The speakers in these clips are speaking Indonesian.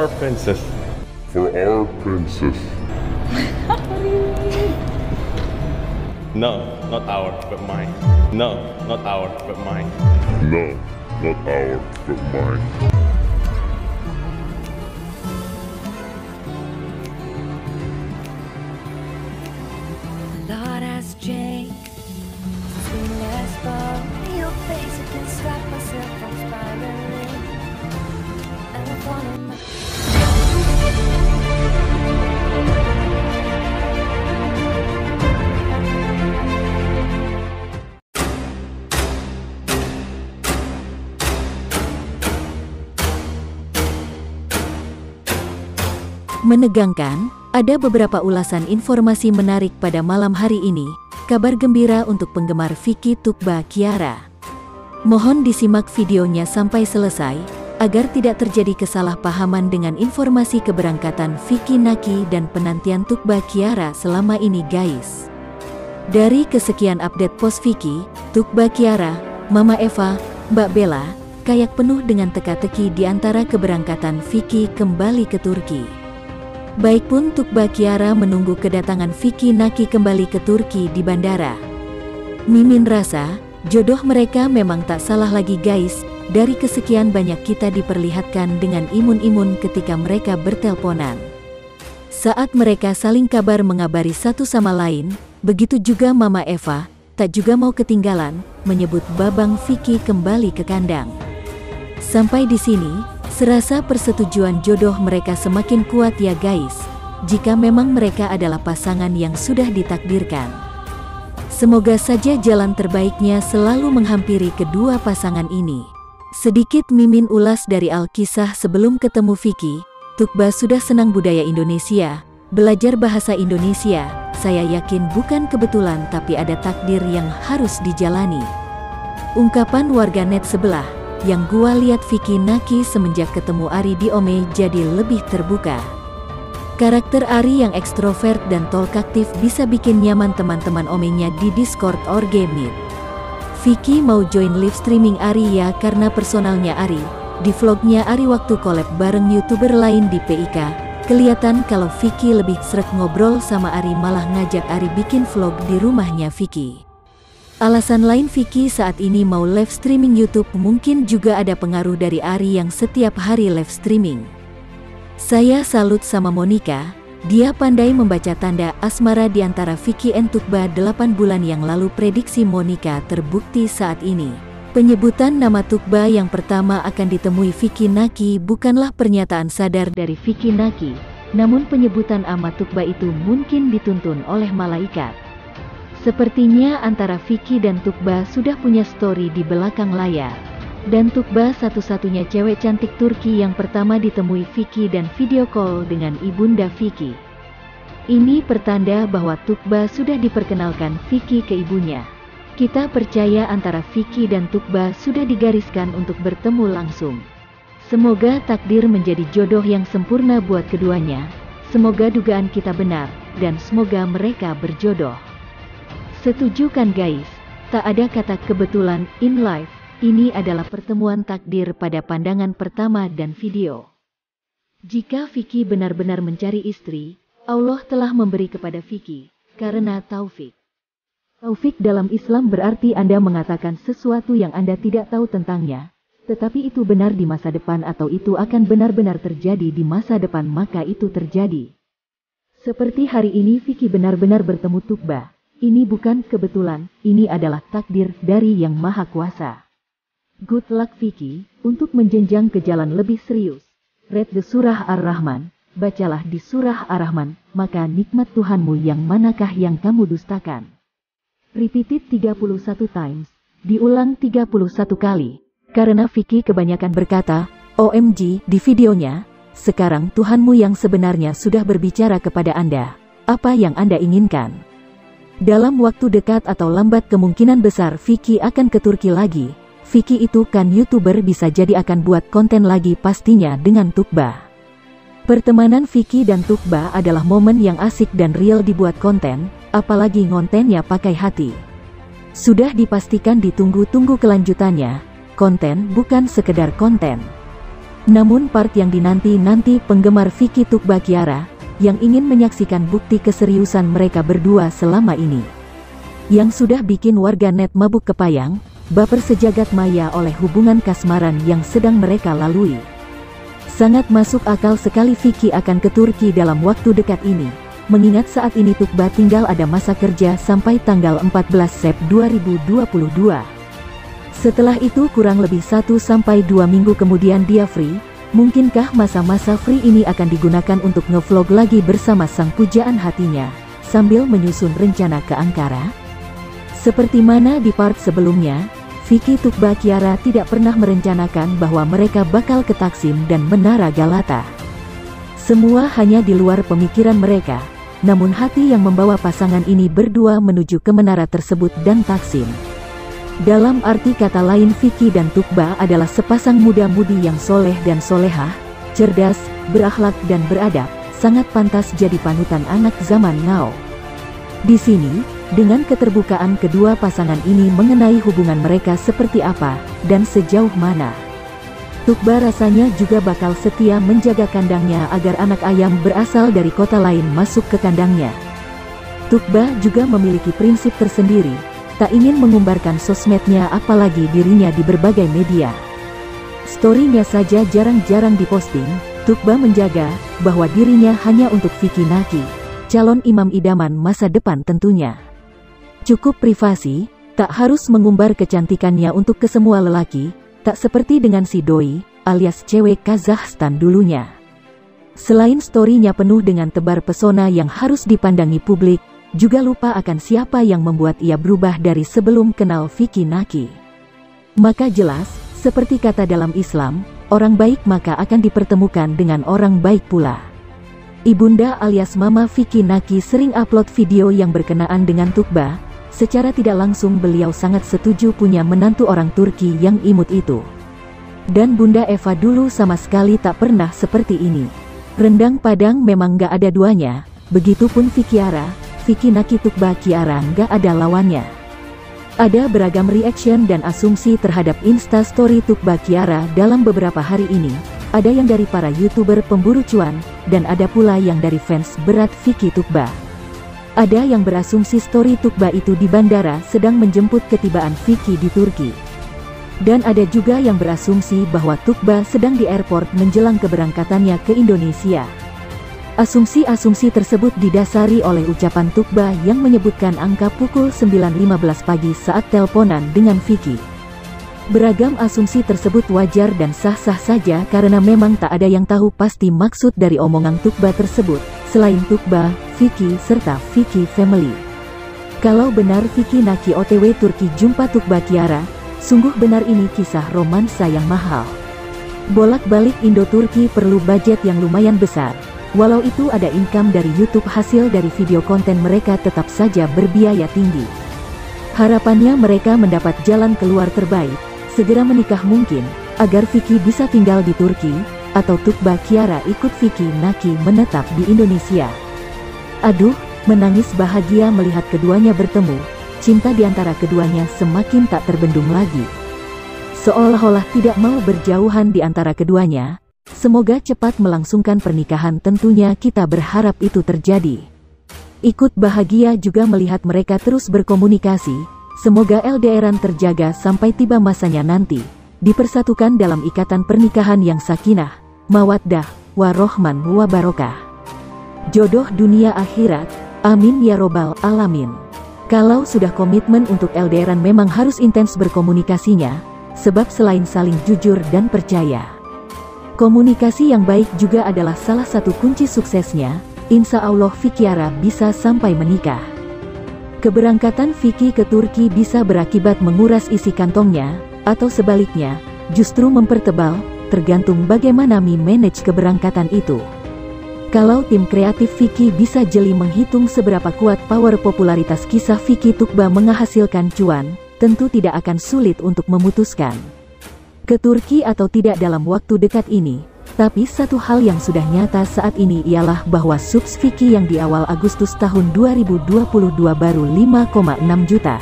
our princess. For our princess. No, not our, but mine. No, not our, but mine. No, not our, but mine. A lot has changed since we last spoke. Your face, I can stop myself from spiraling. And I follow my... Menegangkan, ada beberapa ulasan informasi menarik pada malam hari ini. Kabar gembira untuk penggemar Vicky Tukba Kiara. Mohon disimak videonya sampai selesai, agar tidak terjadi kesalahpahaman dengan informasi keberangkatan Vicky Naki dan penantian Tukba Kiara selama ini guys. Dari kesekian update post Vicky, Tukba Kiara, Mama Eva, Mbak Bella, kayak penuh dengan teka-teki di antara keberangkatan Vicky kembali ke Turki. Baik pun Tukba Kiara menunggu kedatangan Vicky Naki kembali ke Turki di bandara. Mimin rasa, jodoh mereka memang tak salah lagi guys. Dari kesekian banyak kita diperlihatkan dengan imun-imun ketika mereka bertelponan. Saat mereka saling kabar mengabari satu sama lain, begitu juga Mama Eva, tak juga mau ketinggalan, menyebut babang Vicky kembali ke kandang. Sampai di sini, serasa persetujuan jodoh mereka semakin kuat ya guys, jika memang mereka adalah pasangan yang sudah ditakdirkan. Semoga saja jalan terbaiknya selalu menghampiri kedua pasangan ini. Sedikit mimin ulas dari Alkisah sebelum ketemu Vicky, Tukba sudah senang budaya Indonesia, belajar bahasa Indonesia, saya yakin bukan kebetulan tapi ada takdir yang harus dijalani. Ungkapan warganet sebelah, yang gua lihat Vicky Naki semenjak ketemu Ari di Ome jadi lebih terbuka. Karakter Ari yang ekstrovert dan talkatif bisa bikin nyaman teman-teman Omenya di Discord or Game Meet. Vicky mau join live streaming Ari ya karena personalnya Ari. Di vlognya Ari waktu collab bareng YouTuber lain di PIK, kelihatan kalau Vicky lebih sreg ngobrol sama Ari malah ngajak Ari bikin vlog di rumahnya Vicky. Alasan lain Vicky saat ini mau live streaming YouTube mungkin juga ada pengaruh dari Ari yang setiap hari live streaming. Saya salut sama Monica, dia pandai membaca tanda asmara di antara Vicky and Tukba 8 bulan yang lalu. Prediksi Monica terbukti saat ini. Penyebutan nama Tukba yang pertama akan ditemui Vicky Naki bukanlah pernyataan sadar dari Vicky Naki, namun penyebutan nama Tukba itu mungkin dituntun oleh malaikat. Sepertinya antara Vicky dan Tukba sudah punya story di belakang layar. Dan Tukba satu-satunya cewek cantik Turki yang pertama ditemui Vicky dan video call dengan ibunda Vicky. Ini pertanda bahwa Tukba sudah diperkenalkan Vicky ke ibunya. Kita percaya antara Vicky dan Tukba sudah digariskan untuk bertemu langsung. Semoga takdir menjadi jodoh yang sempurna buat keduanya. Semoga dugaan kita benar, dan semoga mereka berjodoh. Setuju kan guys? Tak ada kata kebetulan in life, ini adalah pertemuan takdir pada pandangan pertama dan video. Jika Vicky benar-benar mencari istri, Allah telah memberi kepada Vicky, karena taufik. Taufik dalam Islam berarti Anda mengatakan sesuatu yang Anda tidak tahu tentangnya, tetapi itu benar di masa depan atau itu akan benar-benar terjadi di masa depan maka itu terjadi. Seperti hari ini Vicky benar-benar bertemu Tukba. Ini bukan kebetulan, ini adalah takdir dari Yang Maha Kuasa. Good luck Vicky, untuk menjenjang ke jalan lebih serius. Read the Surah Ar-Rahman, bacalah di Surah Ar-Rahman, maka nikmat Tuhanmu yang manakah yang kamu dustakan. Repeated 31 times, diulang 31 kali. Karena Vicky kebanyakan berkata, OMG di videonya, sekarang Tuhanmu yang sebenarnya sudah berbicara kepada Anda. Apa yang Anda inginkan? Dalam waktu dekat atau lambat kemungkinan besar Vicky akan ke Turki lagi. Vicky itu kan YouTuber bisa jadi akan buat konten lagi pastinya dengan Tukba. Pertemanan Vicky dan Tukba adalah momen yang asik dan real dibuat konten, apalagi ngontennya pakai hati. Sudah dipastikan ditunggu-tunggu kelanjutannya, konten bukan sekedar konten. Namun part yang dinanti-nanti penggemar Vicky Tukba Kiara, yang ingin menyaksikan bukti keseriusan mereka berdua selama ini. Yang sudah bikin warganet mabuk kepayang, baper sejagat maya oleh hubungan kasmaran yang sedang mereka lalui. Sangat masuk akal sekali Vicky akan ke Turki dalam waktu dekat ini, mengingat saat ini Tukba tinggal ada masa kerja sampai tanggal 14 Sep 2022. Setelah itu kurang lebih 1-2 minggu kemudian dia free. Mungkinkah masa-masa free ini akan digunakan untuk ngevlog lagi bersama sang pujaan hatinya, sambil menyusun rencana ke Ankara? Seperti mana di part sebelumnya, Vicky Tukba Kiara tidak pernah merencanakan bahwa mereka bakal ke Taksim dan Menara Galata. Semua hanya di luar pemikiran mereka, namun hati yang membawa pasangan ini berdua menuju ke menara tersebut dan Taksim. Dalam arti kata lain Vicky dan Tukba adalah sepasang muda-mudi yang soleh dan solehah, cerdas, berakhlak dan beradab, sangat pantas jadi panutan anak zaman now. Di sini, dengan keterbukaan kedua pasangan ini mengenai hubungan mereka seperti apa, dan sejauh mana. Tukba rasanya juga bakal setia menjaga kandangnya agar anak ayam berasal dari kota lain masuk ke kandangnya. Tukba juga memiliki prinsip tersendiri, tak ingin mengumbarkan sosmednya apalagi dirinya di berbagai media. Story-nya saja jarang-jarang diposting. Tukba menjaga bahwa dirinya hanya untuk Vicky Naki, calon imam idaman masa depan tentunya. Cukup privasi, tak harus mengumbar kecantikannya untuk ke semua lelaki, tak seperti dengan si Doi, alias cewek Kazakhstan dulunya. Selain story-nya penuh dengan tebar pesona yang harus dipandangi publik, juga lupa akan siapa yang membuat ia berubah dari sebelum kenal Vicky Naki. Maka jelas, seperti kata dalam Islam, orang baik maka akan dipertemukan dengan orang baik pula. Ibunda alias Mama Vicky Naki sering upload video yang berkenaan dengan Tukba. Secara tidak langsung beliau sangat setuju punya menantu orang Turki yang imut itu. Dan Bunda Eva dulu sama sekali tak pernah seperti ini. Rendang Padang memang gak ada duanya, begitupun Vicky Naki Tukba Kiara gak ada lawannya. Ada beragam reaction dan asumsi terhadap Instastory Tukba Kiara dalam beberapa hari ini. Ada yang dari para YouTuber pemburu cuan, dan ada pula yang dari fans berat Vicky Tukba. Ada yang berasumsi story Tukba itu di bandara sedang menjemput ketibaan Vicky di Turki. Dan ada juga yang berasumsi bahwa Tukba sedang di airport menjelang keberangkatannya ke Indonesia. Asumsi-asumsi tersebut didasari oleh ucapan Tukba yang menyebutkan angka pukul 9.15 pagi saat teleponan dengan Vicky. Beragam asumsi tersebut wajar dan sah-sah saja karena memang tak ada yang tahu pasti maksud dari omongan Tukba tersebut, selain Tukba, Vicky, serta Vicky Family. Kalau benar Vicky Naki OTW Turki jumpa Tukba Kiara, sungguh benar ini kisah romansa yang mahal. Bolak-balik Indo-Turki perlu budget yang lumayan besar. Walau itu ada income dari YouTube, hasil dari video konten mereka tetap saja berbiaya tinggi. Harapannya mereka mendapat jalan keluar terbaik, segera menikah mungkin, agar Vicky bisa tinggal di Turki, atau Tukba Kiara ikut Vicky Naki menetap di Indonesia. Aduh, menangis bahagia melihat keduanya bertemu, cinta di antara keduanya semakin tak terbendung lagi. Seolah-olah tidak mau berjauhan di antara keduanya. Semoga cepat melangsungkan pernikahan, tentunya kita berharap itu terjadi. Ikut bahagia juga melihat mereka terus berkomunikasi, semoga LDRan terjaga sampai tiba masanya nanti, dipersatukan dalam ikatan pernikahan yang sakinah, mawaddah, warohman wabarokah. Jodoh dunia akhirat, amin ya robbal alamin. Kalau sudah komitmen untuk LDRan memang harus intens berkomunikasinya, sebab selain saling jujur dan percaya, komunikasi yang baik juga adalah salah satu kunci suksesnya. Insya Allah Vicky Kiara bisa sampai menikah. Keberangkatan Vicky ke Turki bisa berakibat menguras isi kantongnya, atau sebaliknya, justru mempertebal, tergantung bagaimana manage keberangkatan itu. Kalau tim kreatif Vicky bisa jeli menghitung seberapa kuat power popularitas kisah Vicky Tukba menghasilkan cuan, tentu tidak akan sulit untuk memutuskan ke Turki atau tidak dalam waktu dekat ini. Tapi satu hal yang sudah nyata saat ini ialah bahwa subs Vicky yang di awal Agustus tahun 2022 baru 5,6 juta.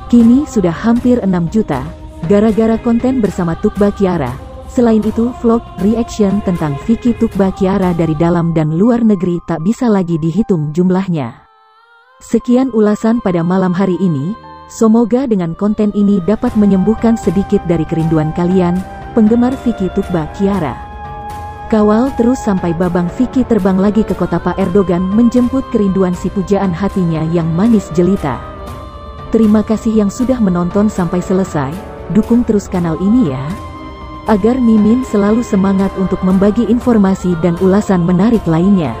Kini sudah hampir 6 juta, gara-gara konten bersama Tukba Kiara. Selain itu, vlog reaction tentang Vicky Tukba Kiara dari dalam dan luar negeri tak bisa lagi dihitung jumlahnya. Sekian ulasan pada malam hari ini. Semoga dengan konten ini dapat menyembuhkan sedikit dari kerinduan kalian, penggemar Vicky Tukba Kiara. Kawal terus sampai babang Vicky terbang lagi ke kota Pak Erdogan menjemput kerinduan si pujaan hatinya yang manis jelita. Terima kasih yang sudah menonton sampai selesai, dukung terus kanal ini ya, agar Mimin selalu semangat untuk membagi informasi dan ulasan menarik lainnya.